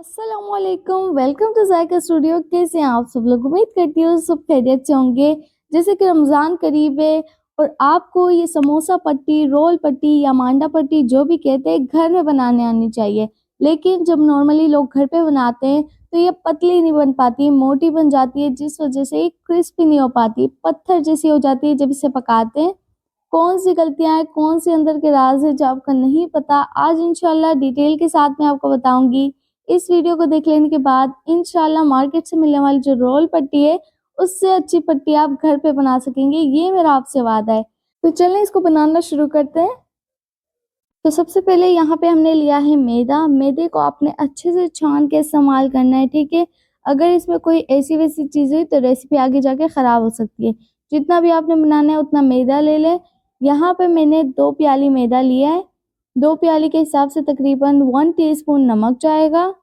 अस्सलामुअलैकुम, welcome to JICA studio. कैसे हैं आप सब लोग? उम्मीद करती हूँ सब खैरियत से होंगे। जैसे कि रमज़ान करीब है और आपको ये समोसा पट्टी, रोल पट्टी या मांडा पट्टी जो भी कहते हैं घर में बनाने आनी चाहिए। लेकिन जब नॉर्मली लोग घर पे बनाते हैं तो ये पतली नहीं बन पाती, मोटी बन जाती है, जिस वजह से ये क्रिस्पी नहीं हो पाती, पत्थर जैसी हो जाती है जब इसे पकाते हैं। कौन सी गलतियाँ हैं, कौन से अंदर के राज़ है जो आपको नहीं पता, आज इंशाल्लाह डिटेल के साथ मैं आपको बताऊँगी। इस वीडियो को देख लेने के बाद इंशाल्लाह मार्केट से मिलने वाली जो रोल पट्टी है, उससे अच्छी पट्टी आप घर पे बना सकेंगे, ये मेरा आपसे वादा है। तो चलें इसको बनाना शुरू करते हैं। तो सबसे पहले यहाँ पे हमने लिया है मैदा। मैदे को आपने अच्छे से छान के इस्तेमाल करना है, ठीक है? अगर इसमें कोई ऐसी-वैसी चीज़ हुई तो रेसिपी आगे जाके ख़राब हो सकती है। जितना भी आपने बनाना है उतना मैदा ले लें। यहाँ पे मैंने 2 प्याली मैदा लिया है। 2 प्याली के हिसाब से तकरीबन 1 टीस्पून नमक जाएगा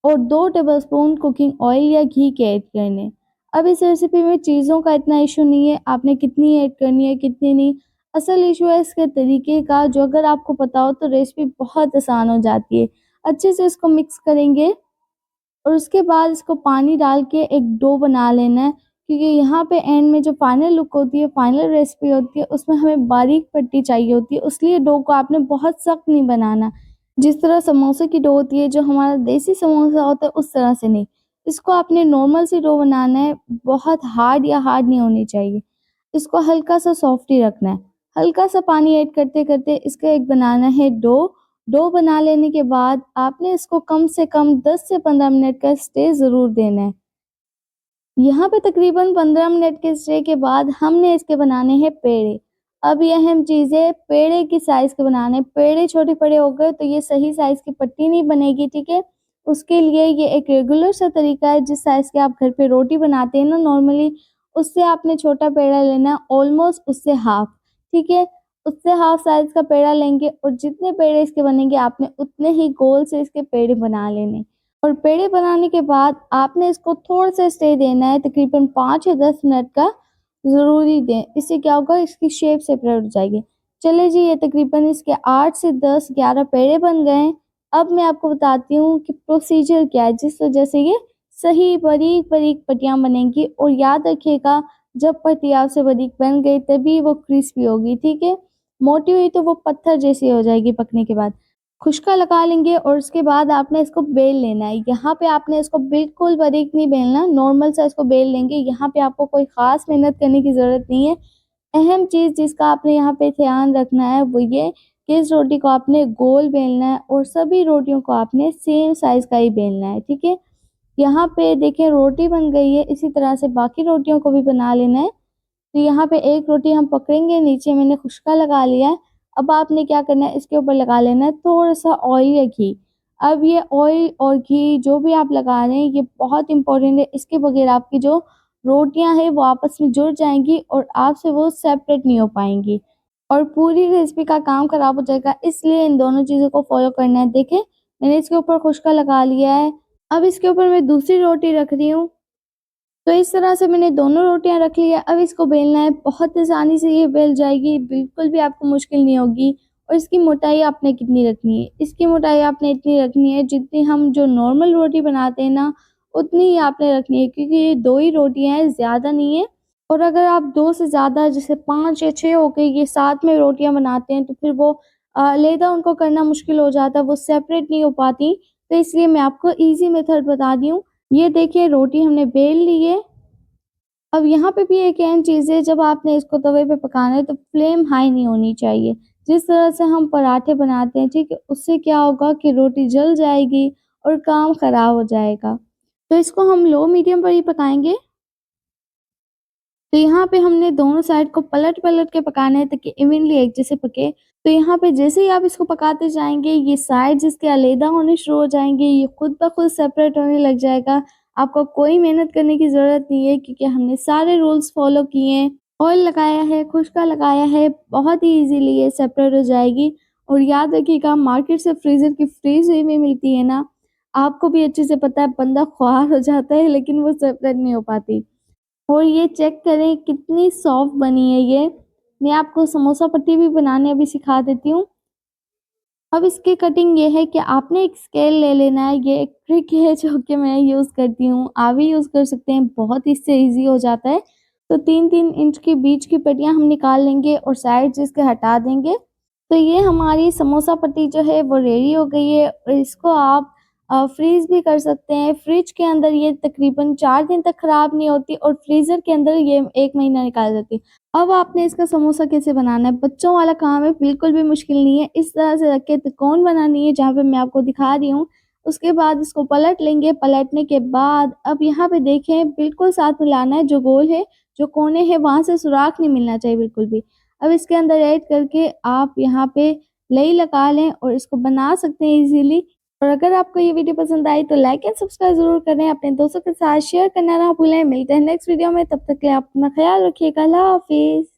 और 2 टेबलस्पून कुकिंग ऑयल या घी के ऐड करने। अब इस रेसिपी में चीज़ों का इतना इशू नहीं है, आपने कितनी ऐड करनी है, कितनी नहीं। असल इशू है इसके तरीके का, जो अगर आपको पता हो तो रेसिपी बहुत आसान हो जाती है। अच्छे से इसको मिक्स करेंगे और उसके बाद इसको पानी डाल के एक डो बना लेना है, क्योंकि यहाँ पे एंड में जो फाइनल लुक होती है, फाइनल रेसिपी होती है, उसमें हमें बारीक पट्टी चाहिए होती है। इसलिए डो को आपने बहुत सख्त नहीं बनाना। जिस तरह समोसे की डो होती है, जो हमारा देसी समोसा होता है, उस तरह से नहीं। इसको आपने नॉर्मल सी डो बनाना है, बहुत हार्ड या हार्ड नहीं होनी चाहिए। इसको हल्का सा सॉफ्ट ही रखना है। हल्का सा पानी ऐड करते-करते इसका एक बनाना है डो। डो बना लेने के बाद आपने इसको कम से कम 10 से 15 मिनट का स्टे ज़रूर देना है। यहाँ पे तकरीबन 15 मिनट के स्टे के बाद हमने इसके बनाने हैं पेड़े। अब ये अहम चीज़ है, पेड़े किस साइज़ के बनाने हैं। पेड़े छोटे बड़े हो गए तो ये सही साइज़ की पट्टी नहीं बनेगी, ठीक है? उसके लिए ये एक रेगुलर सा तरीका है, जिस साइज़ के आप घर पे रोटी बनाते हैं ना नॉर्मली, उससे आपने छोटा पेड़ा लेना है, ऑलमोस्ट उससे हाफ़, ठीक है? उससे हाफ़ साइज़ का पेड़ा लेंगे और जितने पेड़े इसके बनेंगे आपने उतने ही गोल से इसके पेड़े बना लेने। और पेड़े बनाने के बाद आपने इसको थोड़ा-सा स्टे देना है, तकरीबन 5 या 10 मिनट का ज़रूरी दें। इससे क्या होगा, इसकी शेप सेपरेट हो जाएगी। चलिए जी, ये तकरीबन इसके 8 से 10, 11 पेड़े बन गए हैं। अब मैं आपको बताती हूँ कि प्रोसीजर क्या है, जिस वजह से ये सही बारीक-बारीक पट्टियाँ बनेंगी। और याद रखिएगा, जब पट्टी आपसे बारीक बन गई तभी वो क्रिस्पी होगी, ठीक है? मोटी हुई तो वो पत्थर जैसी हो जाएगी पकने के बाद। खुशका लगा लेंगे और उसके बाद आपने इसको बेल लेना है। यहाँ पे आपने इसको बिल्कुल बारीक नहीं बेलना, नॉर्मल सा इसको बेल लेंगे। यहाँ पे आपको कोई ख़ास मेहनत करने की ज़रूरत नहीं है। अहम चीज़ जिसका आपने यहाँ पे ध्यान रखना है वो ये कि इस रोटी को आपने गोल बेलना है और सभी रोटियों को आपने सेम साइज़ का ही बेलना है, ठीक है? यहाँ पे देखिए रोटी बन गई है, इसी तरह से बाकी रोटियों को भी बना लेना है। तो यहाँ पे एक रोटी हम पकड़ेंगे, नीचे मैंने खुशका लगा लिया है। अब आपने क्या करना है, इसके ऊपर लगा लेना है थोड़ा-सा ऑयल या घी। अब ये ऑयल और घी जो भी आप लगा रहे हैं ये बहुत इम्पोर्टेंट है, इसके बगैर आपकी जो रोटियाँ हैं वो आपस में जुड़ जाएँगी और आपसे वो सेपरेट नहीं हो पाएँगी और पूरी रेसिपी का काम ख़राब हो जाएगा, इसलिए इन दोनों चीज़ों को फ़ॉलो करना है। देखें, मैंने इसके ऊपर खुशका लगा लिया है। अब इसके ऊपर मैं दूसरी रोटी रख रही हूँ। तो इस तरह से मैंने दोनों रोटियाँ रख ली है, अब इसको बेलना है, बहुत आसानी से ये बेल जाएगी, बिल्कुल भी आपको मुश्किल नहीं होगी। और इसकी मोटाई आपने कितनी रखनी है, इसकी मोटाई आपने इतनी रखनी है जितनी हम जो नॉर्मल रोटी बनाते हैं ना, उतनी ही आपने रखनी है, क्योंकि ये 2 ही रोटियाँ हैं, ज़्यादा नहीं है। और अगर आप 2 से ज़्यादा जैसे 5 या 6 हो गई, ये साथ में रोटियाँ बनाते हैं तो फिर वो अलहदा उनको करना मुश्किल हो जाता है, वो सेपरेट नहीं हो पाती। तो इसलिए मैं आपको ईज़ी मेथड बता रही हूँ। ये देखिए रोटी हमने बेल ली है। अब यहाँ पे भी एक अहम चीज़ है, जब आपने इसको तवे पे पकाना है तो फ्लेम हाई नहीं होनी चाहिए। जिस तरह से हम पराठे बनाते हैं, ठीक है? उससे क्या होगा कि रोटी जल जाएगी और काम ख़राब हो जाएगा। तो इसको हम लो मीडियम पर ही पकाएँगे। तो यहाँ पे हमने दोनों साइड को पलट-पलट के पकाना है ताकि इवनली एक जैसे पके। तो यहाँ पे जैसे ही आप इसको पकाते जाएँगे, ये साइड्स इसके अलग होने शुरू हो जाएँगे, ये खुद ब खुद सेपरेट होने लग जाएगा। आपको कोई मेहनत करने की ज़रूरत नहीं है, क्योंकि हमने सारे रूल्स फ़ॉलो किए हैं। ऑयल लगाया है, खुशका लगाया है, बहुत ही ईज़िली ये सेपरेट हो जाएगी। और याद रखिएगा, मार्केट से फ्रीज़र की फ्रीज़ हुई भी मिलती है ना, आपको भी अच्छे से पता है, बंदा ख्वार हो जाता है लेकिन वो सेपरेट नहीं हो पाती। और ये चेक करें कितनी सॉफ्ट बनी है ये। मैं आपको समोसा पट्टी भी बनाने अभी सिखा देती हूँ। अब इसकी कटिंग ये है कि आपने एक स्केल ले लेना है, ये एक ट्रिक है जो कि मैं यूज़ करती हूँ, आप भी यूज़ कर सकते हैं, बहुत इससे ईज़ी हो जाता है। तो 3-3 इंच की बीच की पट्टियाँ हम निकाल लेंगे और साइड्स इसके हटा देंगे। तो ये हमारी समोसा पट्टी जो है वो रेडी हो गई है और इसको आप फ्रीज़ भी कर सकते हैं। फ्रिज के अंदर ये तकरीबन 4 दिन तक ख़राब नहीं होती और फ्रीज़र के अंदर ये 1 महीना निकाल देती है। अब आपने इसका समोसा कैसे बनाना है, बच्चों वाला काम है, बिल्कुल भी मुश्किल नहीं है। इस तरह से रख के त्रिकोण बनानी है जहाँ पे मैं आपको दिखा रही हूँ। उसके बाद इसको पलट लेंगे, पलटने के बाद अब यहाँ पे देखें बिल्कुल साथ मिलाना है, जो गोल है, जो कोने हैं वहाँ से सुराख नहीं मिलना चाहिए बिल्कुल भी। अब इसके अंदर ऐड करके आप यहाँ पे लई लगा लें और इसको बना सकते हैं ईज़िली। और अगर आपको ये वीडियो पसंद आई तो लाइक एंड सब्सक्राइब ज़रूर करें, अपने दोस्तों के साथ शेयर करना ना भूलें। मिलते हैं नेक्स्ट वीडियो में, तब तक के लिए आप अपना ख़्याल रखिएगा। अल्लाह हाफ़िज़।